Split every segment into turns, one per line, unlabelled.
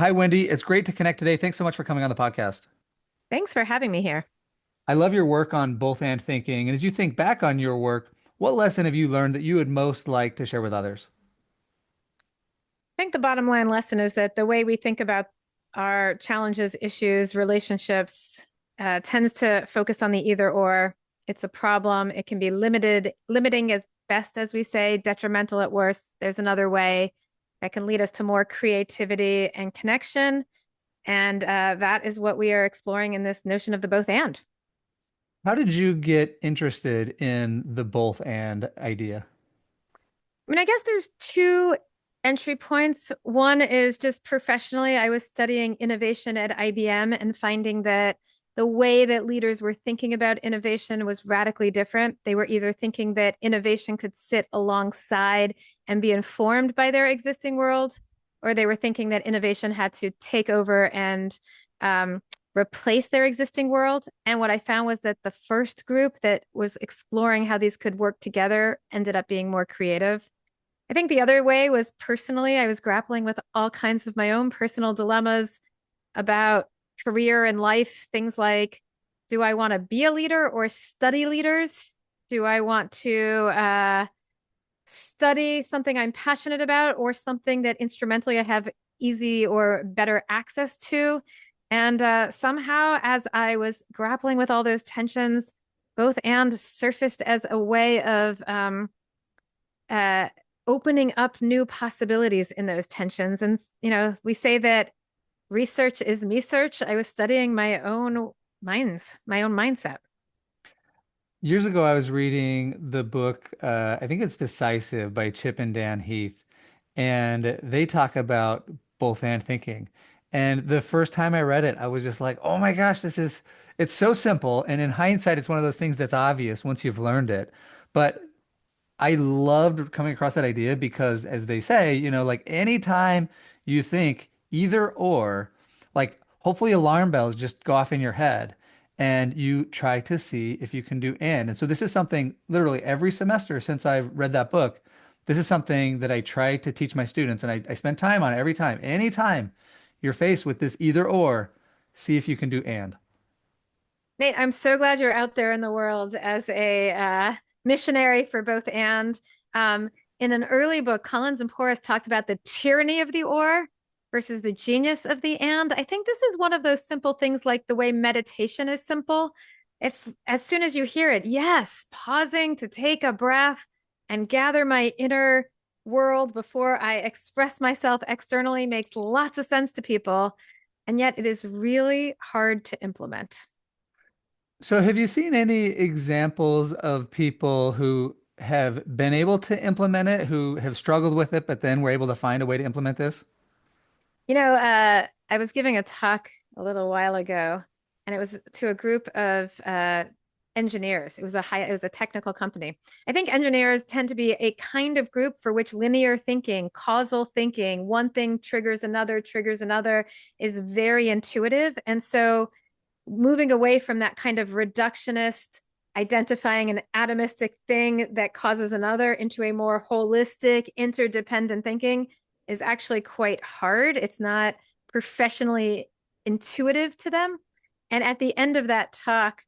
Hi, Wendy. It's great to connect today. Thanks so much for coming on the podcast.
Thanks for having me here.
I love your work on both and thinking. And as you think back on your work, what lesson have you learned that you would most like to share with others?
I think the bottom line lesson is that the way we think about our challenges, issues, relationships tends to focus on the either or. It's a problem. It can be limiting as best as we say, detrimental at worst. There's another way that can lead us to more creativity and connection. And that is what we are exploring in this notion of the both and.
How did you get interested in the both and idea?
I mean, I guess there's two entry points. One is just professionally, I was studying innovation at IBM and finding that the way that leaders were thinking about innovation was radically different. They were either thinking that innovation could sit alongside and be informed by their existing world, or they were thinking that innovation had to take over and um, replace their existing world. And what I found was that the first group that was exploring how these could work together ended up being more creative. I think the other way was personally, I was grappling with all kinds of my own personal dilemmas about career and life. Things like, do I want to be a leader or study leaders? Do I want to study something I'm passionate about or something that instrumentally I have easy or better access to? And somehow, as I was grappling with all those tensions, both and surfaced as a way of uh, opening up new possibilities in those tensions. And, we say that research is me search. I was studying my own mindset.
Years ago, I was reading the book, I think it's Decisive by Chip and Dan Heath, and they talk about both and thinking. And the first time I read it, I was just like, oh my gosh, it's so simple. And in hindsight, it's one of those things that's obvious once you've learned it. But I loved coming across that idea because, as they say, like anytime you think either or, like hopefully alarm bells just go off in your head and you try to see if you can do and so this is something literally every semester since I've read that book. This is something that I try to teach my students, and I spend time on it every time. Anytime you're faced with this either or, see if you can do and.
Nate, I'm so glad you're out there in the world as a missionary for both and. Um, in an early book, Collins and Porras talked about the tyranny of the or versus the genius of the and. I think this is one of those simple things like the way meditation is simple. It's as soon as you hear it, yes, pausing to take a breath and gather my inner world before I express myself externally makes lots of sense to people. And yet it is really hard to implement.
So have you seen any examples of people who have been able to implement it, who have struggled with it, but then were able to find a way to implement this?
I was giving a talk a little while ago, and it was to a group of engineers. It was a technical company. I think engineers tend to be a kind of group for which linear thinking, causal thinking, one thing triggers another, is very intuitive. And so moving away from that kind of reductionist, identifying an atomistic thing that causes another into a more holistic, interdependent thinking is actually quite hard. It's not professionally intuitive to them. And at the end of that talk,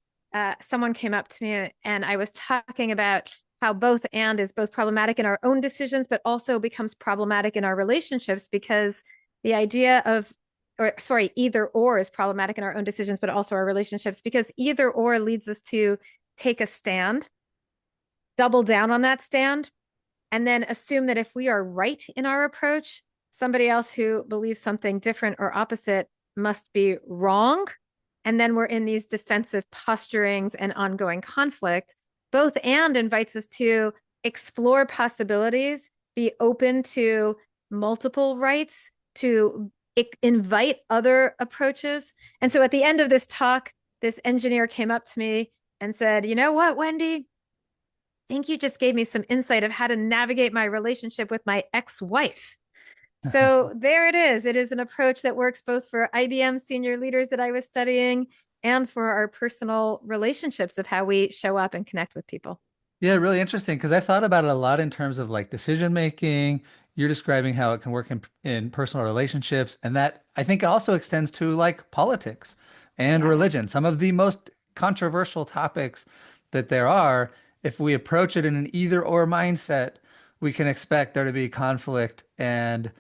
someone came up to me and I was talking about how both and is both problematic in our own decisions, but also becomes problematic in our relationships because the idea of or sorry, either or is problematic in our own decisions, but also our relationships because either or leads us to take a stand, double down on that stand, and then assume that if we are right in our approach, somebody else who believes something different or opposite must be wrong. And then we're in these defensive posturings and ongoing conflict. Both and invites us to explore possibilities, be open to multiple rights, to invite other approaches. And so at the end of this talk, this engineer came up to me and said, you know what, Wendy? I think you just gave me some insight of how to navigate my relationship with my ex-wife. So there it is. It is an approach that works both for IBM senior leaders that I was studying and for our personal relationships of how we show up and connect with people.
Yeah, really interesting because I thought about it a lot in terms of like decision making, you're describing how it can work in personal relationships, and that I think also extends to like politics and
Yeah.
religion. Some of the most controversial topics that there are, if we approach it in an either or mindset, we can expect there to be conflict and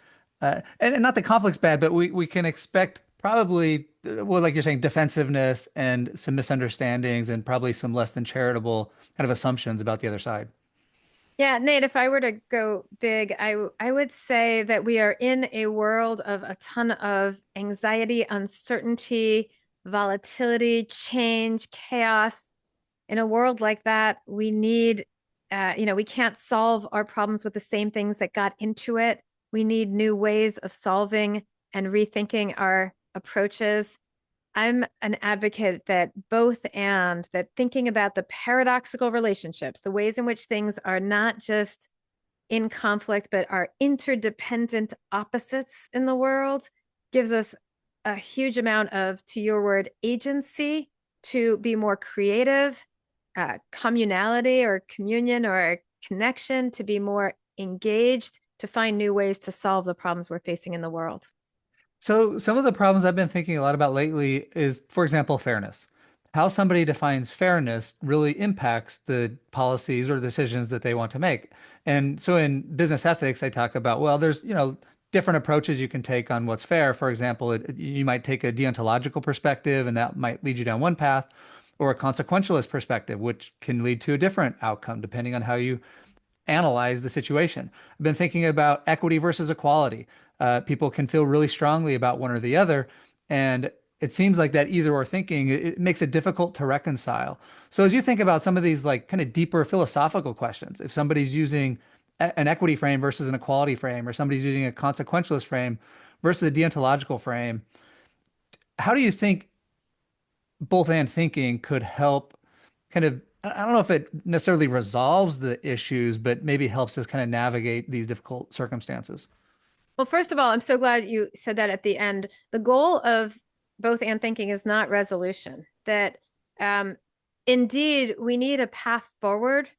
not that conflict's bad, but we can expect probably, well, like you're saying, defensiveness and some misunderstandings and probably some less than charitable kind of assumptions about the other side.
Yeah, Nate, if I were to go big, I would say that we are in a world of a ton of anxiety, uncertainty, volatility, change, chaos. In a world like that, we need, we can't solve our problems with the same things that got into it. We need new ways of solving and rethinking our approaches. I'm an advocate that both and that thinking about the paradoxical relationships, the ways in which things are not just in conflict, but are interdependent opposites in the world, gives us a huge amount of, to your word, agency to be more creative, communality or communion or connection, to be more engaged, to find new ways to solve the problems we're facing in the world.
So some of the problems I've been thinking a lot about lately is, for example, fairness. How somebody defines fairness really impacts the policies or decisions that they want to make. And so in business ethics, I talk about, well, there's, different approaches you can take on what's fair. For example, you might take a deontological perspective, and that might lead you down one path, or a consequentialist perspective, which can lead to a different outcome depending on how you analyze the situation. I've been thinking about equity versus equality. People can feel really strongly about one or the other, and it seems like that either or thinking it makes it difficult to reconcile. So as you think about some of these like kind of deeper philosophical questions, if somebody's using an equity frame versus an equality frame, or somebody's using a consequentialist frame versus a deontological frame, how do you think both and thinking could help kind of, I don't know if it necessarily resolves the issues, but maybe helps us kind of navigate these difficult circumstances.
Well, first of all, I'm so glad you said that at the end. The goal of both and thinking is not resolution, that um, indeed we need a path forward.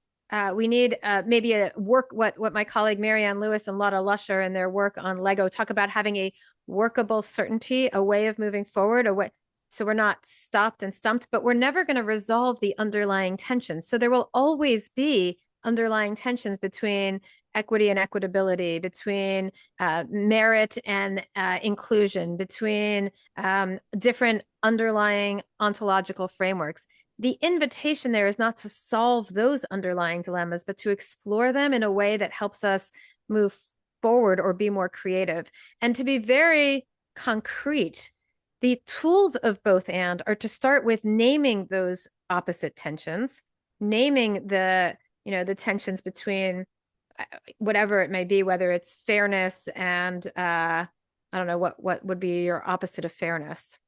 We need maybe a work, what my colleague Marianne Lewis and Lotta Lusher in their work on Lego talk about, having a workable certainty, a way of moving forward, a way so we're not stopped and stumped, but we're never going to resolve the underlying tensions. So there will always be underlying tensions between equity and equitability, between merit and inclusion, between different underlying ontological frameworks. The invitation there is not to solve those underlying dilemmas, but to explore them in a way that helps us move forward or be more creative. And to be very concrete, the tools of both and are to start with naming those opposite tensions, naming the tensions between whatever it may be, whether it's fairness and I don't know what would be your opposite of fairness.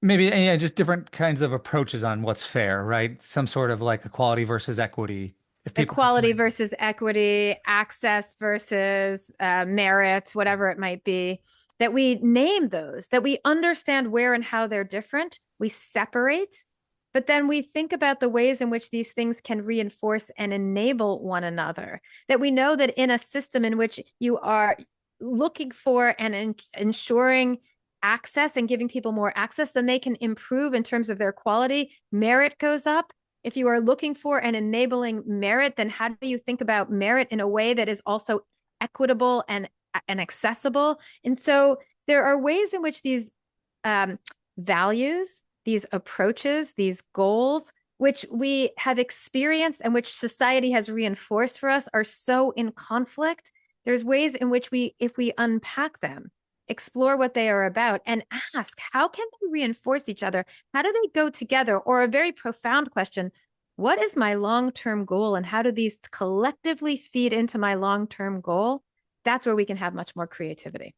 Maybe, yeah, just different kinds of approaches on what's fair, right? Some sort of like equality versus equity. If people
Equality
define,
versus equity, access versus merit, whatever it might be, that we name those, that we understand where and how they're different, we separate, but then we think about the ways in which these things can reinforce and enable one another. That we know that in a system in which you are looking for and ensuring access and giving people more access, then they can improve in terms of their quality. Merit goes up. If you are looking for and enabling merit, then how do you think about merit in a way that is also equitable and accessible? And so there are ways in which these values, these approaches, these goals, which we have experienced and which society has reinforced for us, are so in conflict. There's ways in which we, if we unpack them, explore what they are about, and ask, how can they reinforce each other? How do they go together? Or a very profound question, what is my long-term goal and how do these collectively feed into my long-term goal? That's where we can have much more creativity.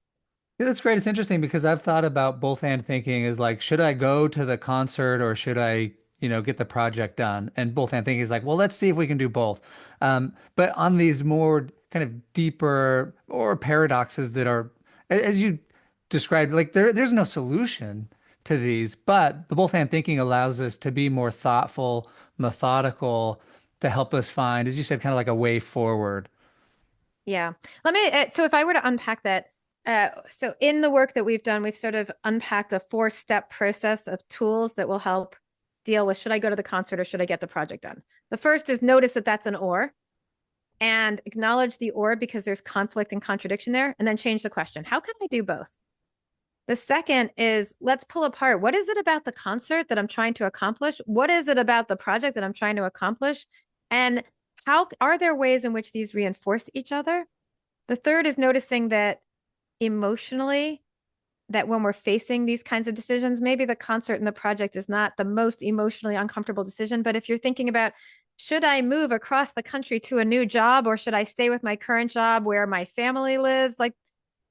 yeah, that's great. It's interesting because I've thought about both and thinking is like, should I go to the concert or should I, get the project done? And both and thinking is like, well, let's see if we can do both. But on these more kind of deeper or paradoxes that are, as you described, like there's no solution to these, but the both and thinking allows us to be more thoughtful, methodical, to help us find, as you said, kind of like a way forward.
Yeah. Let me, so if I were to unpack that, so in the work that we've done, we've sort of unpacked a four-step process of tools that will help deal with should I go to the concert or should I get the project done? The first is notice that that's an or and acknowledge the or because there's conflict and contradiction there, and then change the question. How can I do both? The second is let's pull apart what is it about the concert that I'm trying to accomplish? What is it about the project that I'm trying to accomplish? And how are there ways in which these reinforce each other? The third is noticing that emotionally, that when we're facing these kinds of decisions, maybe the concert and the project is not the most emotionally uncomfortable decision. But if you're thinking about, should I move across the country to a new job or should I stay with my current job where my family lives? Like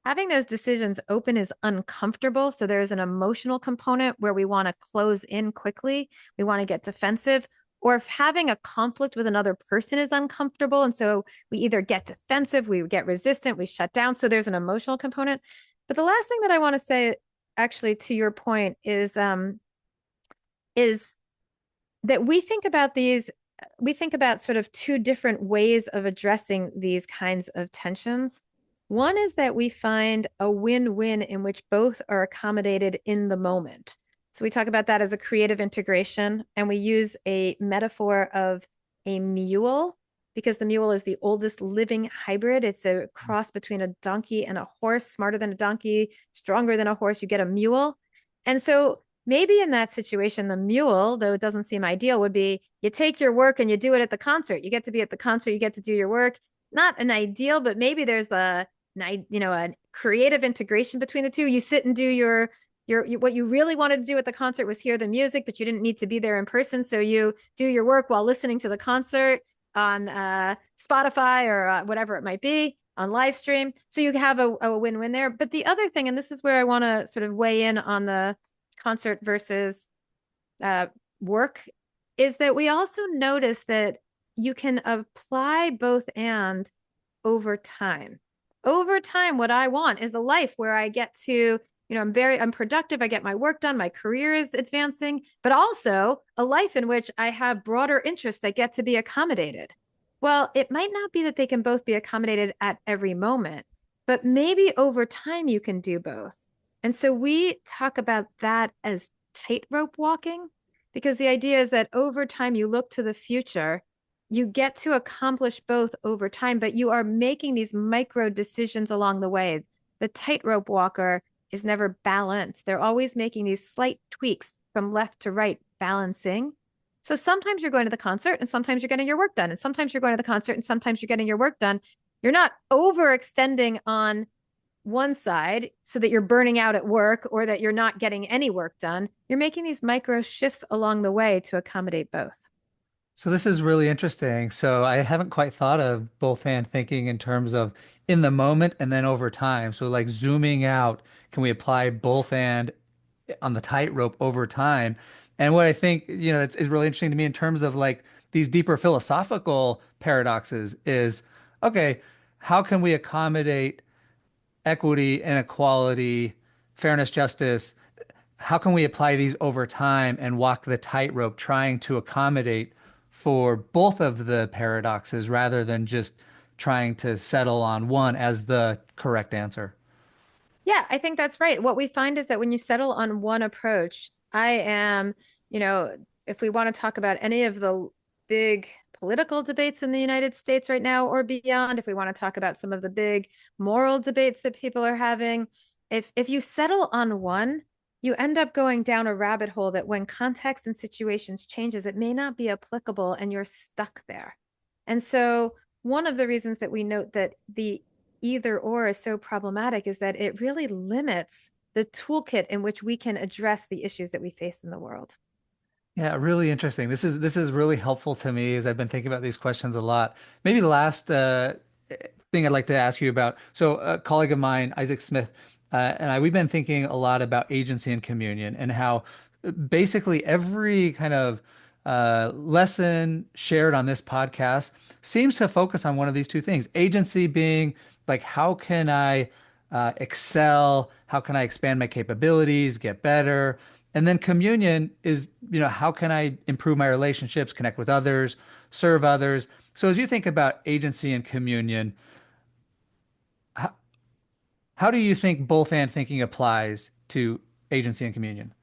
having those decisions open is uncomfortable. So there's an emotional component where we want to close in quickly, we want to get defensive. Or if having a conflict with another person is uncomfortable. And so we either get defensive, we get resistant, we shut down. So there's an emotional component. But the last thing that I want to say, actually, to your point, is that we think about sort of two different ways of addressing these kinds of tensions. One is that we find a win-win in which both are accommodated in the moment. So we talk about that as a creative integration, and we use a metaphor of a mule because the mule is the oldest living hybrid. It's a cross between a donkey and a horse, smarter than a donkey, stronger than a horse. You get a mule. And so maybe in that situation, the mule, though it doesn't seem ideal, would be you take your work and you do it at the concert. You get to be at the concert, you get to do your work. Not an ideal, but maybe there's a creative integration between the two. You sit and do your what you really wanted to do at the concert was hear the music, but you didn't need to be there in person. So you do your work while listening to the concert on Spotify or whatever it might be on live stream. So you have a win-win there. But the other thing, and this is where I want to sort of weigh in on the concert versus uh, work, is that we also notice that you can apply both and over time. Over time, what I want is a life where I get to, I'm productive, I get my work done, my career is advancing, but also a life in which I have broader interests that get to be accommodated. Well, it might not be that they can both be accommodated at every moment, but maybe over time you can do both. And so we talk about that as tightrope walking because the idea is that over time you look to the future, you get to accomplish both over time, but you are making these micro decisions along the way. The tightrope walker is never balanced. They're always making these slight tweaks from left to right, balancing. So sometimes you're going to the concert and sometimes you're getting your work done. And sometimes you're going to the concert and sometimes you're getting your work done. You're not overextending on one side so that you're burning out at work or that you're not getting any work done. You're making these micro shifts along the way to accommodate both.
So this is really interesting. So I haven't quite thought of both and thinking in terms of in the moment and then over time. So like zooming out, can we apply both and on the tightrope over time? And what I think, is really interesting to me in terms of like these deeper philosophical paradoxes is, okay, how can we accommodate equity, inequality, fairness, justice? How can we apply these over time and walk the tightrope trying to accommodate for both of the paradoxes rather than just trying to settle on one as the correct answer?
Yeah, I think that's right. What we find is that when you settle on one approach, I am, you know, if we want to talk about any of the big political debates in the United States right now or beyond, if we want to talk about some of the big moral debates that people are having, if you settle on one, you end up going down a rabbit hole that when context and situations changes, it may not be applicable and you're stuck there. And so one of the reasons that we note that the either or is so problematic is that it really limits the toolkit in which we can address the issues that we face in the world.
Yeah, really interesting. This is really helpful to me as I've been thinking about these questions a lot. Maybe the last thing I'd like to ask you about. So, a colleague of mine, Isaac Smith, and we've been thinking a lot about agency and communion and how basically every kind of lesson shared on this podcast seems to focus on one of these two things. Agency being like, how can I excel? How can I expand my capabilities, get better? And then communion is, how can I improve my relationships, connect with others, serve others? So as you think about agency and communion, How, how do you think both and thinking applies to agency and communion?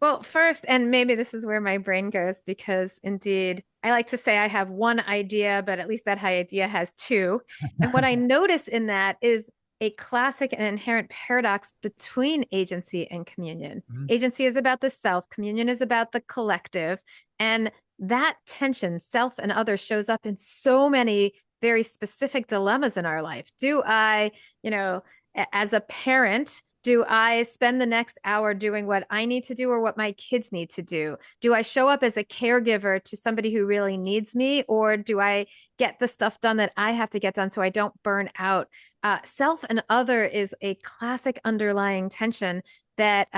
Well, first, and maybe this is where my brain goes because indeed, I like to say I have one idea, but at least that idea has two. And what I notice in that is a classic and inherent paradox between agency and communion.
Mhm.
Agency is about the self, communion is about the collective. And that tension, self and other, shows up in so many very specific dilemmas in our life. Do I, you know, as a parent, do I spend the next hour doing what I need to do or what my kids need to do? Do I show up as a caregiver to somebody who really needs me, or do I get the stuff done that I have to get done so I don't burn out? Self and other is a classic underlying tension that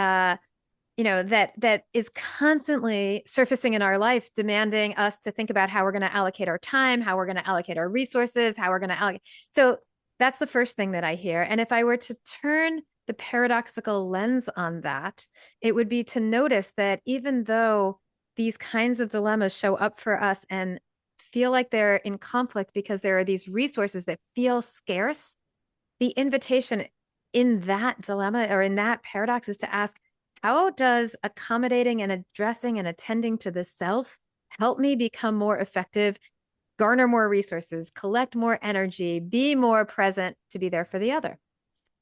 that is constantly surfacing in our life, demanding us to think about how we're going to allocate our time, how we're going to allocate our resources, how we're going to allocate. So that's the first thing that I hear. And if I were to turn the paradoxical lens on that, it would be to notice that even though these kinds of dilemmas show up for us and feel like they're in conflict because there are these resources that feel scarce, the invitation in that dilemma or in that paradox is to ask, how does accommodating and addressing and attending to the self help me become more effective, garner more resources, collect more energy, be more present to be there for the other?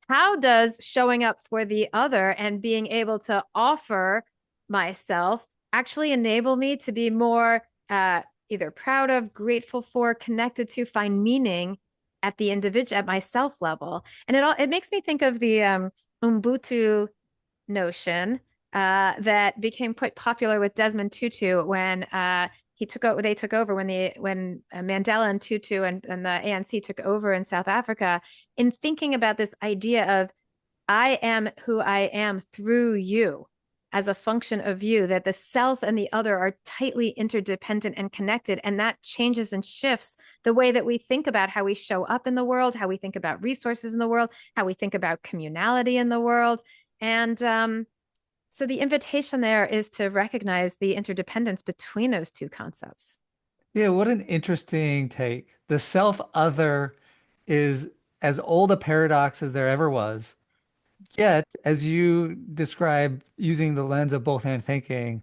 How does showing up for the other and being able to offer myself actually enable me to be more either proud of, grateful for, connected to, find meaning at the individual, at my self level? And it makes me think of the Ubuntu notion that became quite popular with Desmond Tutu when he took over. They took over when Mandela and Tutu and the ANC took over in South Africa. In thinking about this idea of I am who I am through you as a function of you, that the self and the other are tightly interdependent and connected. And that changes and shifts the way that we think about how we show up in the world, how we think about resources in the world, how we think about communality in the world. And so the invitation there is to recognize the interdependence between those two concepts.
Yeah, what an interesting take. The self-other is as old a paradox as there ever was. Yet, as you describe using the lens of both and thinking,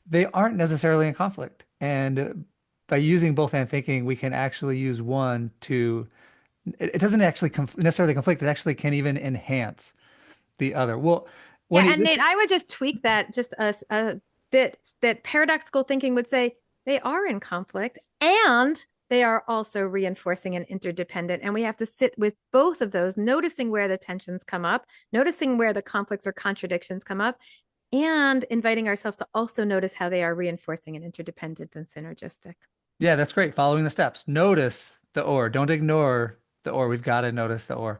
they aren't necessarily in conflict. And by using both and thinking, we can actually use one to, it doesn't actually necessarily conflict. It actually can even enhance the other. Well,
Yeah,
Wendy,
and
this,
Nate, I would just tweak that just a bit, that paradoxical thinking would say they are in conflict and they are also reinforcing and interdependent. And we have to sit with both of those, noticing where the tensions come up, noticing where the conflicts or contradictions come up, and inviting ourselves to also notice how they are reinforcing and interdependent and synergistic.
yeah, that's great. Following the steps. Notice the or. Don't ignore the or. We've got to notice the or.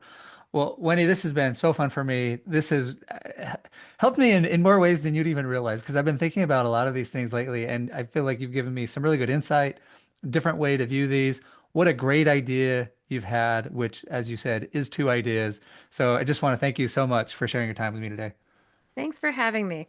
Well, Wendy, this has been so fun for me. This has helped me in more ways than you'd even realize because I've been thinking about a lot of these things lately, and I feel like you've given me some really good insight, different way to view these. What a great idea you've had, which, as you said, is two ideas. So I just want to thank you so much for sharing your time with me today.
Thanks for having me.